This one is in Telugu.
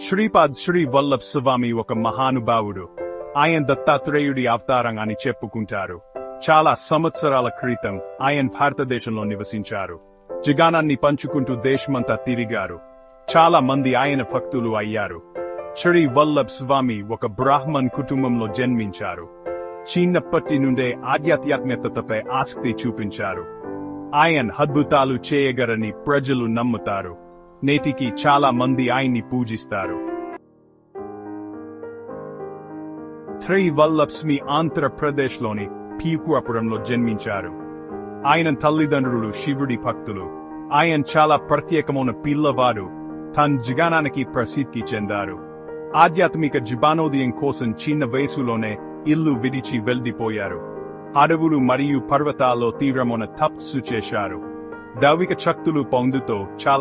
శ్రీపాద్ శ్రీ వల్లభ్ స్వామి ఒక మహానుభావుడు. ఆయన దత్తాత్రేయుడి అవతారం అని చెప్పుకుంటారు. చాలా సంవత్సరాల క్రితం ఆయన భారతదేశంలో నివసించారు. జగానాన్ని పంచుకుంటూ దేశమంతా తిరిగారు. చాలా మంది ఆయన భక్తులు అయ్యారు. శ్రీ వల్లభ్ స్వామి ఒక బ్రాహ్మణ్ కుటుంబంలో జన్మించారు. చిన్నప్పటి నుండే ఆధ్యాత్మికతపై ఆసక్తి చూపించారు. ఆయన అద్భుతాలు చేయగలరని ప్రజలు నమ్ముతారు. నేటికి చాలా మంది ఆయన్ని పూజిస్తారు. శ్రీ వల్లభ్ స్వామి ఆంధ్రప్రదేశ్లోని పీపురపురంలో జన్మించారు. ఆయన తల్లిదండ్రులు శివుడి భక్తులు. ఆయన చాలా ప్రత్యేకమైన పిల్లవాడు. తన జగానానికి ప్రసిద్ధి చెందారు. ఆధ్యాత్మిక జీవనోదయం కోసం చిన్న వయసులోనే ఇల్లు విడిచి వెళ్లిపోయారు. అడవులు మరియు పర్వతాల్లో తీవ్రమైన తపస్సు చేశారు. దైవిక శక్తులు పొందుతూ చాలా